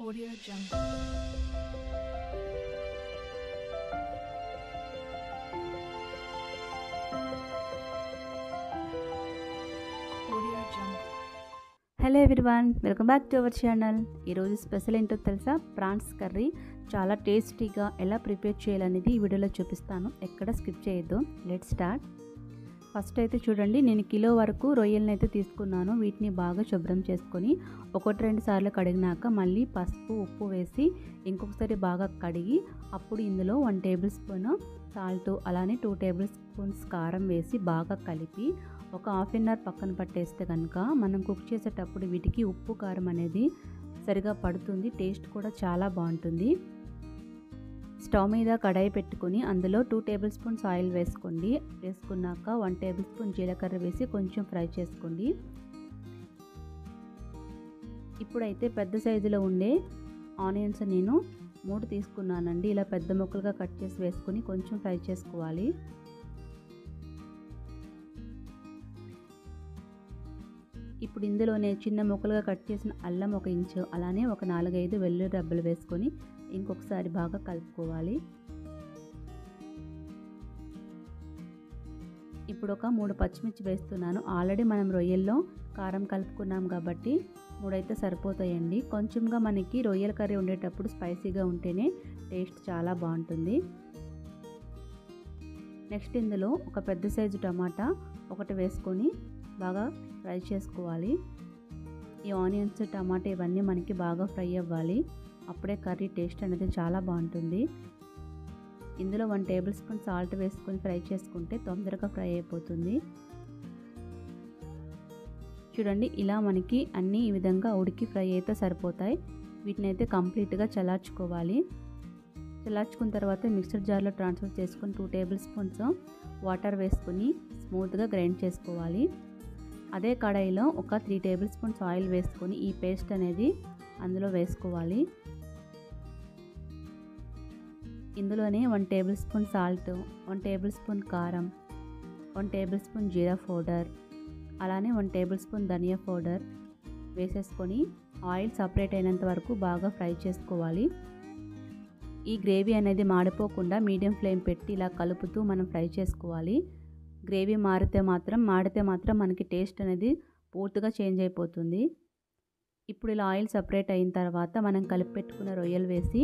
Audio Jungle. Audio Jungle. Hello everyone, welcome back to our channel. ఈరోజు special ఏంటో తెలుసా? Prawns curry చాలా టేస్టీగా ఎలా ప్రిపేర్ చేయాలనేది ఈ వీడియోలో చూపిస్తాను. ఎక్కడ స్కిప్ చేయొద్దు. Let's start. ఫస్ట్ అయితే చూడండి, నేను కిలో వరకు రొయ్యలను అయితే తీసుకున్నాను. వీటిని బాగా శుభ్రం చేసుకొని 1-2 సార్లు కడిగినాక మళ్ళీ పసుపు ఉప్పు వేసి ఇంకొకసారి బాగా కడిగి అప్పుడు ఇందులో 1 టేబుల్ స్పూన్ సాల్ట్, అలానే 2 టేబుల్ స్పూన్స్ కారం వేసి బాగా కలిపి ఒక హాఫ్ అన్ అవర్ పక్కన పట్టేస్తే కనుక మనం కుక్ చేసేటప్పుడు వీటికి ఉప్పు కారం అనేది సరిగా పడుతుంది. టేస్ట్ కూడా చాలా బాగుంటుంది. స్టవ్ మీద కడాయి పెట్టుకొని అందులో 2 టేబుల్ స్పూన్స్ ఆయిల్ వేసుకోండి. వేసుకున్నాక 1 టేబుల్ స్పూన్ జీలకర్ర వేసి కొంచెం ఫ్రై చేసుకోండి. ఇప్పుడైతే పెద్ద సైజులో ఉండే ఆనియన్స్ నేను 3 తీసుకున్నానండి. ఇలా పెద్ద ముక్కలుగా కట్ చేసి వేసుకొని కొంచెం ఫ్రై చేసుకోవాలి. ఇప్పుడు ఇందులోనే చిన్న ముక్కలుగా కట్ చేసిన అల్లం 1 ఇంచు, అలానే ఒక 4-5 వెల్లుల్లి రెబ్బలు వేసుకొని ఇంకొకసారి బాగా కలుపుకోవాలి. ఇప్పుడు ఒక 3 పచ్చిమిర్చి వేస్తున్నాను. ఆల్రెడీ మనం రొయ్యల్లో కారం కలుపుకున్నాం కాబట్టి 3 అయితే సరిపోతాయండి. కొంచెంగా మనకి రొయ్యల కర్రీ ఉండేటప్పుడు స్పైసీగా ఉంటేనే టేస్ట్ చాలా బాగుంటుంది. నెక్స్ట్ ఇందులో ఒక పెద్ద సైజు టమాటా 1 వేసుకొని బాగా ఫ్రై చేసుకోవాలి. ఈ ఆనియన్స్, టమాటా ఇవన్నీ మనకి బాగా ఫ్రై అవ్వాలి. అప్పుడే కర్రీ టేస్ట్ అనేది చాలా బాగుంటుంది. ఇందులో 1 టేబుల్ స్పూన్ సాల్ట్ వేసుకొని ఫ్రై చేసుకుంటే తొందరగా ఫ్రై అయిపోతుంది. చూడండి, ఇలా మనకి అన్నీ ఈ విధంగా ఉడికి ఫ్రై అయితే సరిపోతాయి. వీటిని అయితే కంప్లీట్గా చల్లార్చుకోవాలి. చల్లార్చుకున్న తర్వాత మిక్సర్ జార్లో ట్రాన్స్ఫర్ చేసుకొని 2 టేబుల్ స్పూన్స్ వాటర్ వేసుకొని స్మూత్గా గ్రైండ్ చేసుకోవాలి. అదే కడాయిలో ఒక 3 టేబుల్ స్పూన్స్ ఆయిల్ వేసుకొని ఈ పేస్ట్ అనేది అందులో వేసుకోవాలి. ఇందులోనే 1 table spoon salt, 1 table spoon కారం, 1 టేబుల్ స్పూన్ జీరా పౌడర్, అలానే 1 టేబుల్ స్పూన్ ధనియా పౌడర్ వేసేసుకొని ఆయిల్ సపరేట్ అయినంత వరకు బాగా ఫ్రై చేసుకోవాలి. ఈ గ్రేవీ అనేది మాడిపోకుండా మీడియం ఫ్లేమ్ పెట్టి ఇలా కలుపుతూ మనం ఫ్రై చేసుకోవాలి. గ్రేవీ మాడితే మాత్రం మనకి టేస్ట్ అనేది పూర్తిగా చేంజ్ అయిపోతుంది. ఇప్పుడు ఇలా ఆయిల్ సపరేట్ అయిన తర్వాత మనం కలిపి పెట్టుకున్న రొయ్యలు వేసి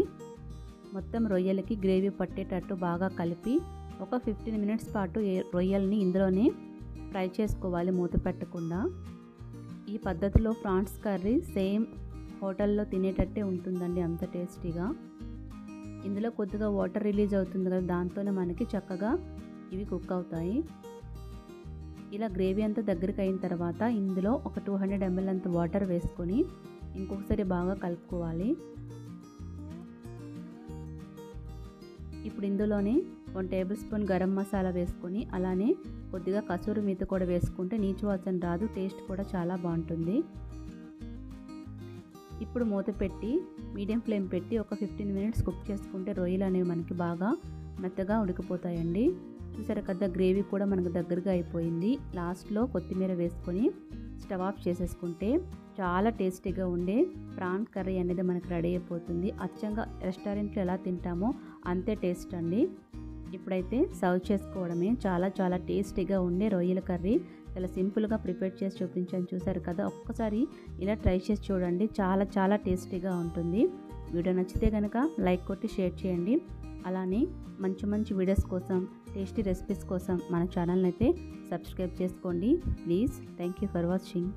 మొత్తం రొయ్యలకి గ్రేవీ పట్టేటట్టు బాగా కలిపి ఒక 15 మినిట్స్ పాటు రొయ్యల్ని ఇందులోనే ఫ్రై చేసుకోవాలి మూత పెట్టకుండా. ఈ పద్ధతిలో ప్రాన్స్ కర్రీ సేమ్ హోటల్లో తినేటట్టే ఉంటుందండి, అంత టేస్టీగా. ఇందులో కొద్దిగా వాటర్ రిలీజ్ అవుతుంది కదా, దాంతోనే మనకి చక్కగా ఇవి కుక్ అవుతాయి. ఇలా గ్రేవీ అంతా దగ్గరికి అయిన తర్వాత ఇందులో ఒక 200 ml అంత వాటర్ వేసుకొని ఇంకొకసారి బాగా కలుపుకోవాలి. ఇప్పుడు ఇందులోనే 1 టేబుల్ స్పూన్ గరం మసాలా వేసుకొని అలానే కొద్దిగా కసూరి మేతి కూడా వేసుకుంటే నీచు వాసన రాదు, టేస్ట్ కూడా చాలా బాగుంటుంది. ఇప్పుడు మూత పెట్టి మీడియం ఫ్లేమ్ పెట్టి ఒక 15 మినిట్స్ కుక్ చేసుకుంటే రొయ్యలు అనేవి మనకి బాగా మెత్తగా ఉడికిపోతాయండి. చూసారు కదా, గ్రేవీ కూడా మనకు దగ్గరగా అయిపోయింది. లాస్ట్లో కొత్తిమీర వేసుకొని స్టవ్ ఆఫ్ చేసేసుకుంటే చాలా టేస్టీగా ఉండే ప్రాన్ కర్రీ అనేది మనకు రెడీ అయిపోతుంది. అచ్చంగా రెస్టారెంట్లో ఎలా తింటామో అంతే టేస్ట్ అండి. ఇప్పుడైతే సర్వ్ చేసుకోవడమే. చాలా టేస్టీగా ఉండే రొయ్యల కర్రీ చాలా సింపుల్గా ప్రిపేర్ చేసి చూపించాను. చూసారు కదా, ఒక్కసారి ఇలా ట్రై చేసి చూడండి, చాలా టేస్టీగా ఉంటుంది. వీడియో నచ్చితే కనుక లైక్ కొట్టి షేర్ చేయండి. అలానే మంచి వీడియోస్ కోసం, టేస్టీ రెసిపీస్ కోసం మన ఛానల్ని అయితే సబ్స్క్రైబ్ చేసుకోండి please. Thank you for watching.